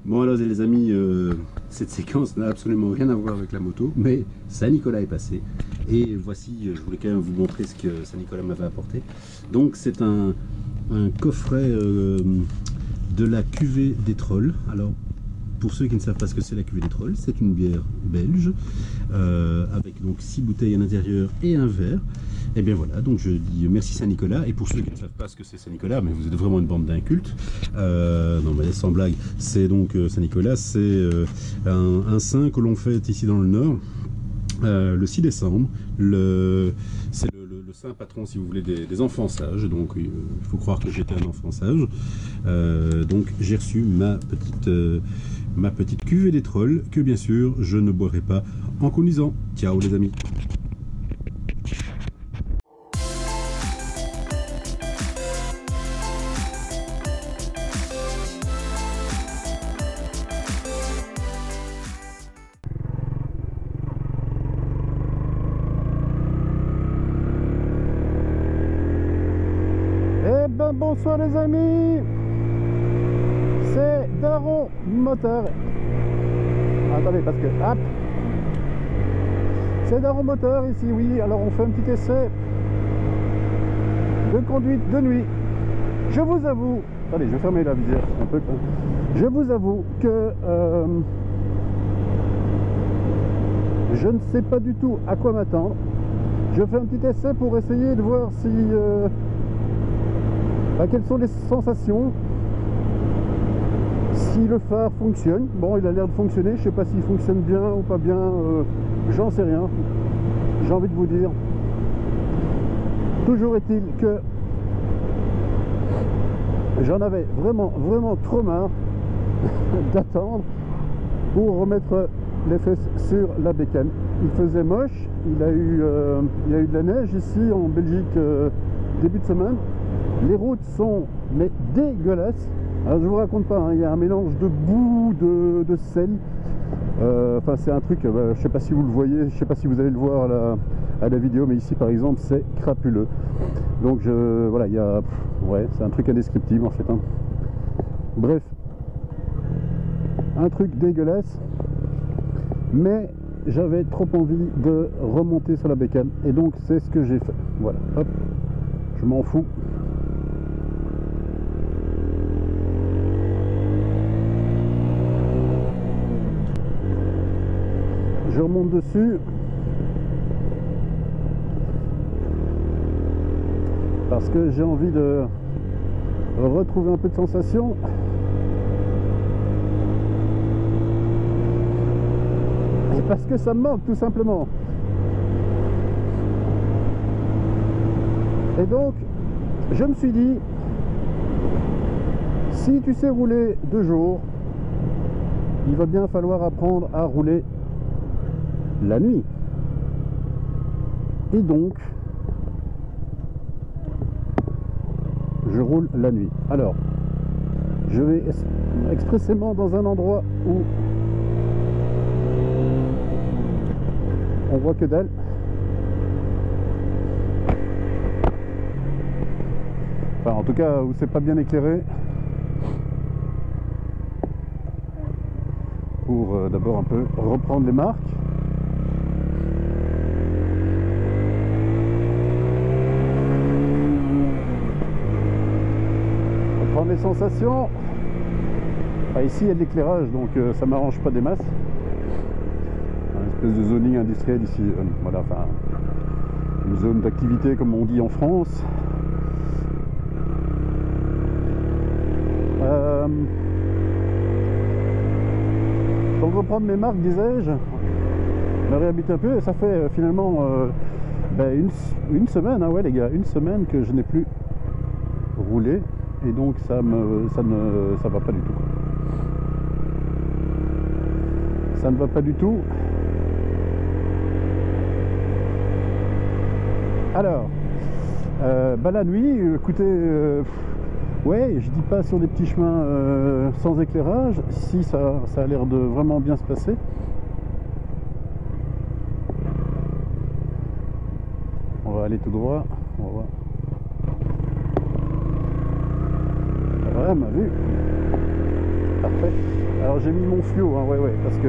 Bon alors les amis, cette séquence n'a absolument rien à voir avec la moto, mais Saint-Nicolas est passé. Et voici, je voulais quand même vous montrer ce que Saint-Nicolas m'avait apporté. Donc c'est un coffret de la cuvée des Trolls. Alors pour ceux qui ne savent pas ce que c'est la cuvée des Trolls, c'est une bière belge avec donc 6 bouteilles à l'intérieur et un verre. Et bien voilà, donc je dis merci Saint-Nicolas. Et pour ceux qui ne savent pas ce que c'est Saint-Nicolas, mais vous êtes vraiment une bande d'incultes, non mais sans blague, c'est donc Saint-Nicolas, c'est un saint que l'on fête ici dans le Nord, le 6 décembre. C'est le saint patron, si vous voulez, des enfants sages. Donc il faut croire que j'étais un enfant sage. Donc j'ai reçu ma petite cuvée des Trolls, que bien sûr je ne boirai pas en conduisant. Ciao les amis. Bonsoir les amis, c'est Daron Moteur. Attendez parce que hop, c'est Daron Moteur ici, oui. Alors on fait un petit essai de conduite de nuit. Je vous avoue, attendez, je vais fermer la visière un peu. Je vous avoue que je ne sais pas du tout à quoi m'attendre. Je fais un petit essai pour essayer de voir si quelles sont les sensations, si le phare fonctionne. Bon, il a l'air de fonctionner, je sais pas s'il fonctionne bien ou pas bien, j'en sais rien, j'ai envie de vous dire. Toujours est-il que j'en avais vraiment trop marre d'attendre pour remettre les fesses sur la bécane. Il faisait moche, il y a eu de la neige ici en Belgique début de semaine. Les routes sont mais dégueulasses. Alors je vous raconte pas, hein, il y a un mélange de boue, de sel. Enfin c'est un truc, je sais pas si vous le voyez, je sais pas si vous allez le voir à la vidéo, mais ici par exemple c'est crapuleux. Donc voilà, il y a, ouais, c'est un truc indescriptible en fait. Hein. Bref, un truc dégueulasse, mais j'avais trop envie de remonter sur la bécane et donc c'est ce que j'ai fait. Voilà, hop, je m'en fous. Je remonte dessus parce que j'ai envie de retrouver un peu de sensation. Et parce que ça me manque tout simplement. Et donc je me suis dit, si tu sais rouler de jour, il va bien falloir apprendre à rouler la nuit. Et donc je roule la nuit. Alors je vais expressément dans un endroit où on voit que dalle. Enfin en tout cas où c'est pas bien éclairé, pour d'abord un peu reprendre les marques. Les sensations. Ah, ici il y a de l'éclairage, donc ça m'arrange pas des masses. Une espèce de zoning industriel ici, voilà, enfin une zone d'activité comme on dit en France. Donc reprendre mes marques, disais-je, me réhabiter un peu, et ça fait finalement une semaine, hein, ouais les gars, une semaine que je n'ai plus roulé. Et donc ça va pas du tout. Ça ne va pas du tout. Alors, la nuit, écoutez, ouais, je dis pas sur des petits chemins sans éclairage. Si ça a l'air de vraiment bien se passer. On va aller tout droit. On va voir. Voilà, m'a vu. Parfait. Alors j'ai mis mon fluo, hein, ouais, parce que...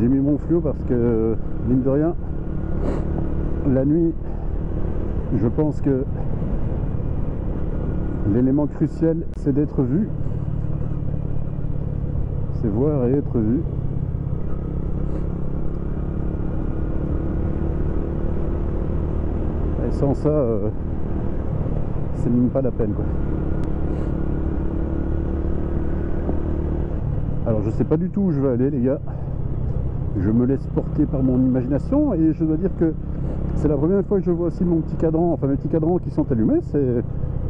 J'ai mis mon fluo parce que, mine de rien, la nuit, je pense que l'élément crucial, c'est d'être vu. C'est voir et être vu. Et sans ça, c'est même pas la peine, quoi. Alors je sais pas du tout où je vais aller, les gars. Je me laisse porter par mon imagination et je dois dire que c'est la première fois que je vois aussi mon petit cadran, enfin mes petits cadrans qui sont allumés. C'est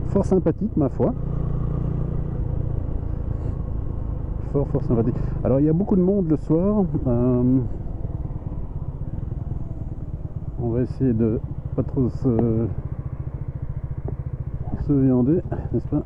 fort sympathique, ma foi. Fort sympathique. Alors il y a beaucoup de monde le soir. On va essayer de pas trop se viander, n'est-ce pas?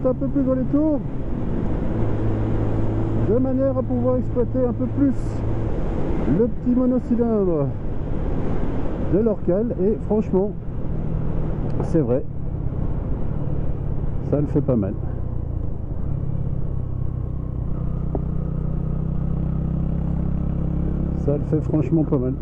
Un peu plus dans les tours de manière à pouvoir exploiter un peu plus le petit monocylindre de l'Orcal et franchement c'est vrai, ça le fait pas mal. Ça le fait franchement pas mal.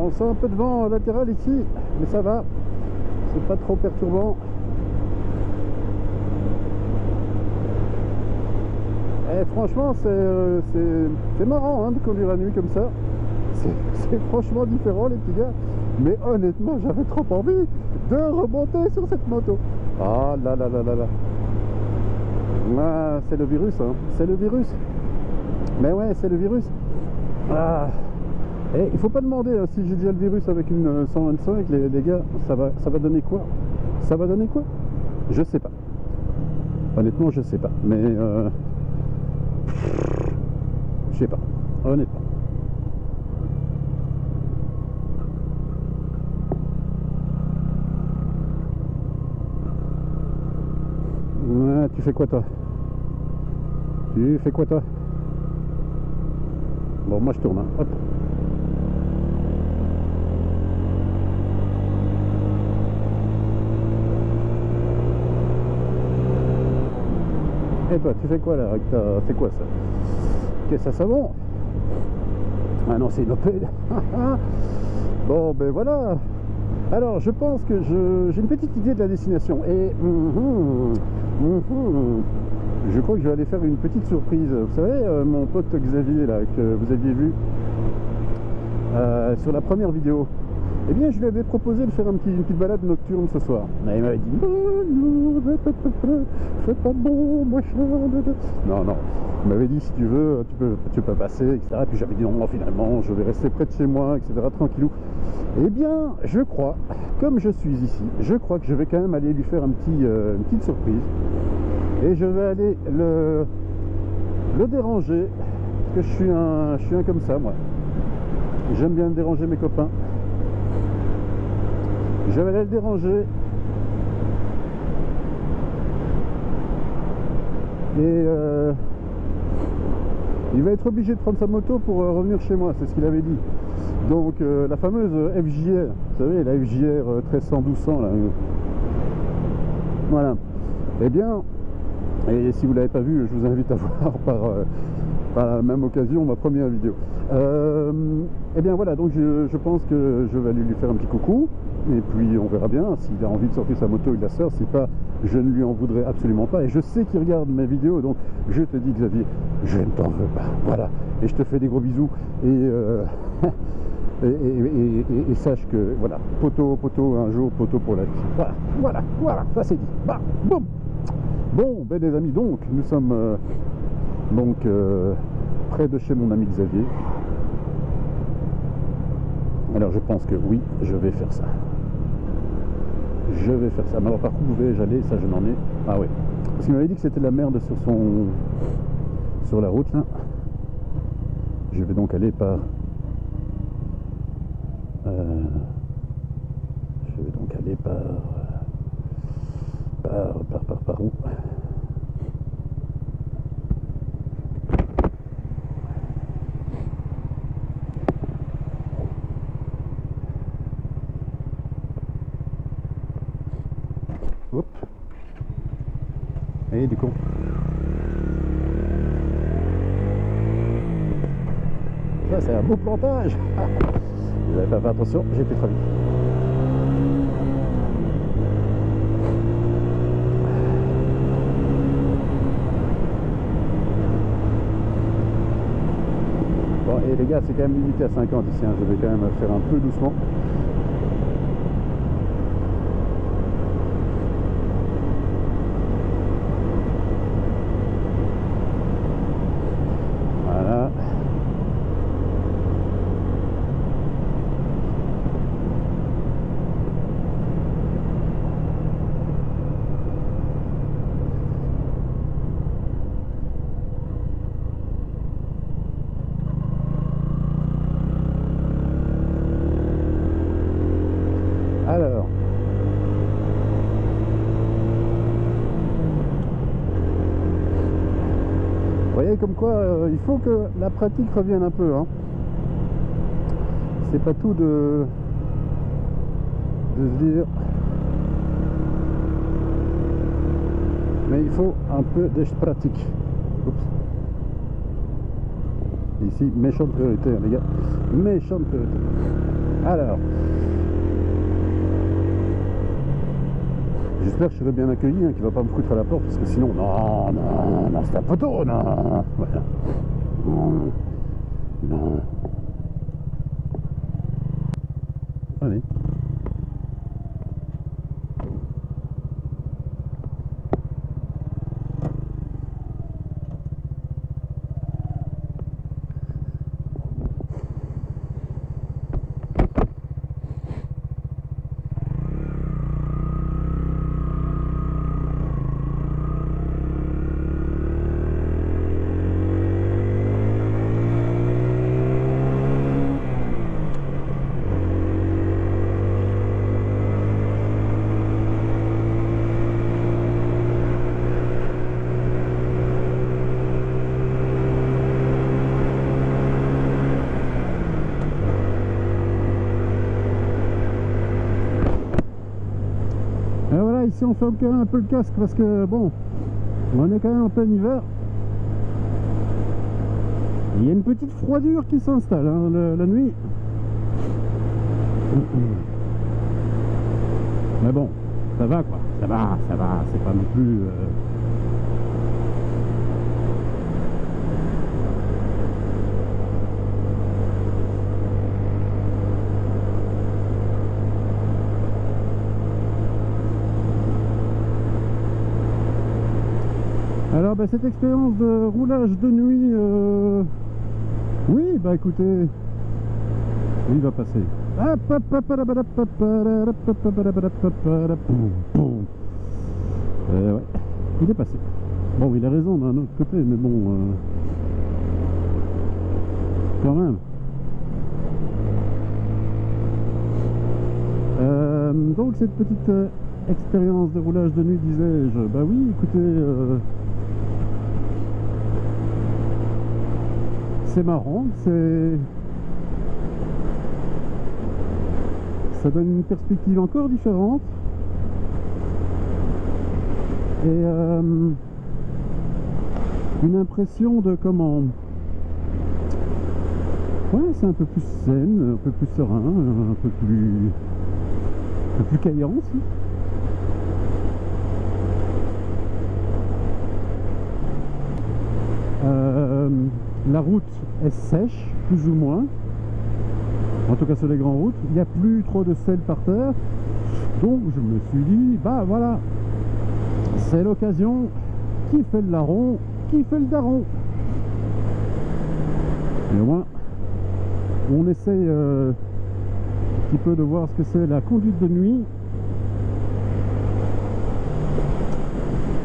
On sent un peu de vent latéral ici, mais ça va, c'est pas trop perturbant. Et franchement, c'est marrant hein, de conduire la nuit comme ça. C'est franchement différent, les petits gars. Mais honnêtement, j'avais trop envie de remonter sur cette moto. Ah là là là là là. Ah, c'est le virus, hein. C'est le virus. Mais ouais, c'est le virus. Ah. Et il faut pas demander hein, si j'ai déjà le virus avec une 125, les gars, ça va donner quoi? Ça va donner quoi? Je sais pas. Honnêtement, je sais pas. Mais je sais pas. Honnêtement. Ouais, tu fais quoi toi? Tu fais quoi toi? Bon, moi je tourne. Hein. Hop. Et toi, tu fais quoi là avec ta... C'est quoi ça? Qu'est-ce que ça bon? Ah non, c'est une Opel. Bon, ben voilà. Alors, je pense que j'ai une petite idée de la destination. Et je crois que je vais aller faire une petite surprise. Vous savez, mon pote Xavier, là, que vous aviez vu sur la première vidéo, Eh bien, je lui avais proposé de faire une petite balade nocturne ce soir. Et il m'avait dit non, c'est pas bon, machin. Non, non. Il m'avait dit si tu veux, tu peux passer, etc. Et puis j'avais dit non, finalement, je vais rester près de chez moi, etc. Tranquillou. Eh bien, je crois, comme je suis ici, je crois que je vais quand même aller lui faire une petite surprise. Et je vais aller le déranger. Parce que je suis un comme ça, moi. J'aime bien déranger mes copains. Je vais aller le déranger. Et il va être obligé de prendre sa moto pour revenir chez moi, c'est ce qu'il avait dit. Donc la fameuse FJR, vous savez, la FJR 1300-1200 là. Voilà. Eh bien, et si vous ne l'avez pas vu, je vous invite à voir par la même occasion ma première vidéo. Eh bien voilà, donc je pense que je vais aller lui faire un petit coucou. Et puis on verra bien, s'il a envie de sortir sa moto, il la sort, si pas, je ne lui en voudrais absolument pas. Et je sais qu'il regarde mes vidéos, donc je te dis Xavier, je ne t'en veux pas, voilà. Et je te fais des gros bisous, et sache que, voilà, poteau un jour, poteau pour la vie. Voilà, ça c'est dit. Bah, boum. Bon, ben les amis, donc, nous sommes près de chez mon ami Xavier. Alors je pense que oui, je vais faire ça. Je vais faire ça. Mais alors par contre, où vais-je aller? Ça, je n'en ai. Ah oui. Parce qu'il m'avait dit que c'était la merde sur la route là. Je vais donc aller par. Je vais donc aller par où? Hop. Et du coup. Ça c'est un beau plantage. Vous n'avez pas fait attention, j'ai été très vite. Bon, et les gars, c'est quand même limité à 50 ici, hein. Je vais quand même faire un peu doucement. Voilà. Alors, vous voyez comme quoi il faut que la pratique revienne un peu, hein. C'est pas tout de se dire, mais il faut un peu de pratique. Oups. Ici, méchante priorité, les gars, méchante priorité. Alors, j'espère que je serai bien accueilli, hein, qu'il va pas me foutre à la porte, parce que sinon, non, c'est un poteau, non, voilà. Non. Allez. Et voilà, ici on ferme quand même un peu le casque parce que bon, on est quand même en plein hiver. Il y a une petite froidure qui s'installe, hein, la nuit. Mais bon, ça va quoi, ça va, c'est pas non plus... Alors bah, cette expérience de roulage de nuit, oui bah écoutez, il va passer. Ouais, il est passé. Bon, il a raison d'un autre côté, mais bon, quand même. Donc cette petite expérience de roulage de nuit, disais-je, bah oui, écoutez, c'est marrant, ça donne une perspective encore différente. Et une impression de comment, ouais, c'est un peu plus zen, un peu plus serein, un peu plus caillant aussi. La route est sèche, plus ou moins, en tout cas sur les grandes routes. Il n'y a plus trop de sel par terre, donc je me suis dit, bah voilà, c'est l'occasion. Qui fait le larron, qui fait le daron. Et au moins on essaye un petit peu de voir ce que c'est la conduite de nuit.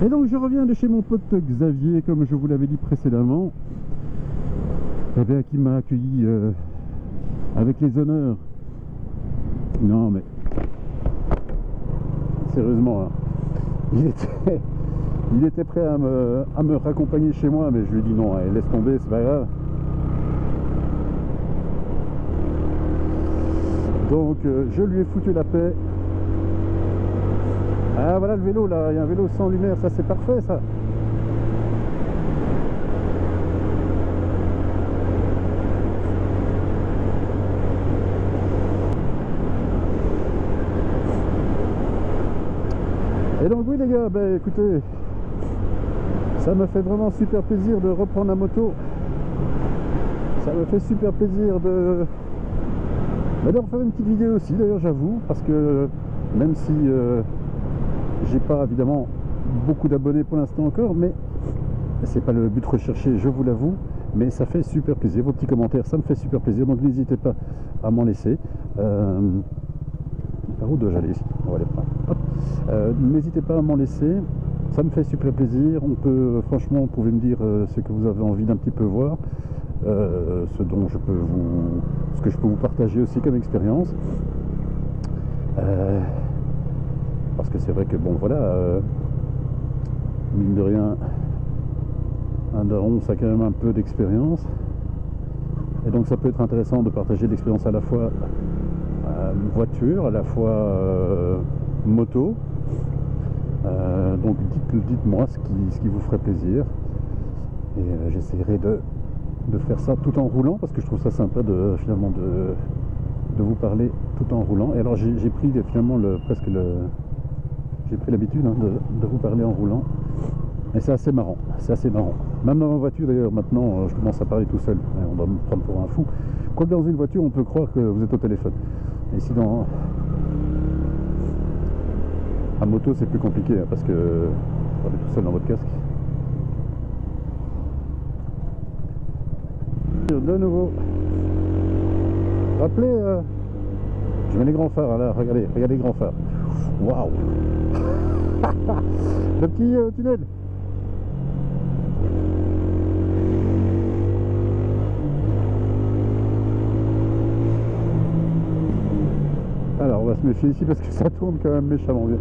Et donc je reviens de chez mon pote Xavier, comme je vous l'avais dit précédemment, eh bien, qui m'a accueilli avec les honneurs. Non mais sérieusement, hein, il était prêt à me raccompagner chez moi, mais je lui ai dit non, allez, laisse tomber, c'est pas grave. Donc je lui ai foutu la paix. Ah voilà le vélo là, il y a un vélo sans lumière, ça c'est parfait ça. Et donc oui les gars, ben écoutez, ça me fait vraiment super plaisir de reprendre la moto. Ça me fait super plaisir de refaire une petite vidéo aussi d'ailleurs, j'avoue, parce que même si j'ai pas évidemment beaucoup d'abonnés pour l'instant encore, mais c'est pas le but recherché, je vous l'avoue, mais ça fait super plaisir. Vos petits commentaires, ça me fait super plaisir, donc n'hésitez pas à m'en laisser. Par où dois-je aller ici? On va aller par là. N'hésitez pas à m'en laisser, ça me fait super plaisir. On peut, franchement, vous pouvez me dire ce que vous avez envie d'un petit peu voir, ce que je peux vous partager aussi comme expérience. Parce que c'est vrai que bon voilà, mine de rien, un daron ça a quand même un peu d'expérience, et donc ça peut être intéressant de partager l'expérience à la fois voiture, à la fois moto. Donc dites-moi ce qui vous ferait plaisir, et j'essaierai de faire ça tout en roulant, parce que je trouve ça sympa finalement de vous parler tout en roulant. Et alors j'ai pris finalement j'ai pris l'habitude de vous parler en roulant, et c'est assez marrant, même dans ma voiture d'ailleurs. Maintenant je commence à parler tout seul, on va me prendre pour un fou, quoique dans une voiture on peut croire que vous êtes au téléphone. Et si à moto c'est plus compliqué, hein, parce que vous parlez tout seul dans votre casque. De nouveau, rappelez, je mets les grands phares là, regardez les grands phares. Waouh. Le petit tunnel. Alors on va se méfier ici parce que ça tourne quand même méchamment bien.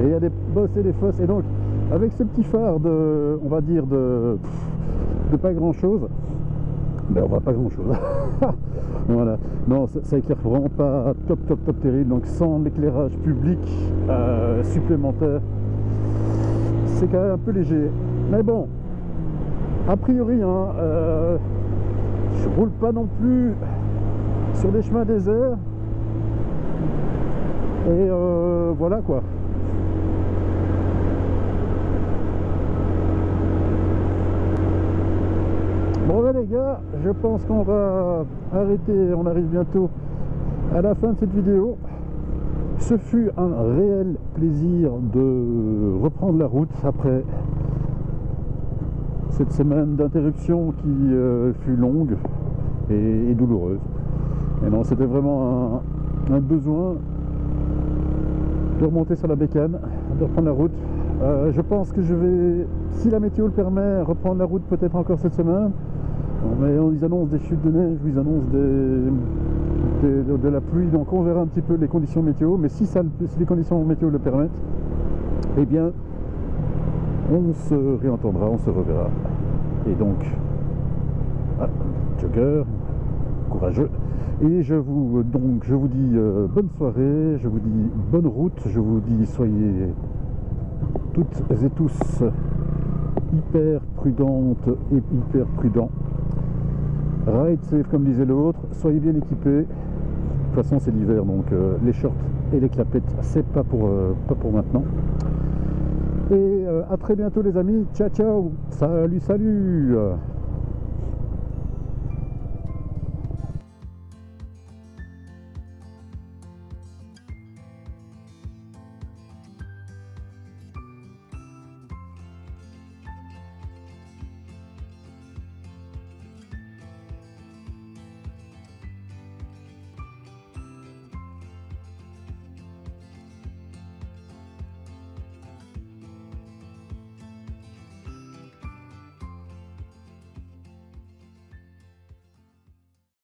Et il y a des bosses et des fosses, et donc avec ce petit phare on va dire de pas grand chose, ben on voit pas grand chose. Voilà, non, ça éclaire vraiment pas top terrible, donc sans l'éclairage public supplémentaire, c'est quand même un peu léger. Mais bon, a priori, hein, je roule pas non plus sur des chemins déserts, et voilà quoi. Bon ben les gars, je pense qu'on va arrêter, on arrive bientôt à la fin de cette vidéo. Ce fut un réel plaisir de reprendre la route après cette semaine d'interruption qui fut longue et douloureuse. Et non, c'était vraiment un besoin de remonter sur la bécane, de reprendre la route. Je pense que je vais, si la météo le permet, reprendre la route peut-être encore cette semaine. Mais ils annoncent des chutes de neige, ils annoncent de la pluie, donc on verra un petit peu les conditions météo. Mais si les conditions météo le permettent, eh bien, on se réentendra, on se reverra. Et donc, jogger, courageux. Et je vous dis bonne soirée, je vous dis bonne route, je vous dis soyez toutes et tous hyper prudentes et hyper prudents. Ride safe comme disait l'autre, soyez bien équipés. De toute façon c'est l'hiver, donc les shorts et les clapettes c'est pas pour maintenant. Et à très bientôt les amis, ciao ciao, salut salut.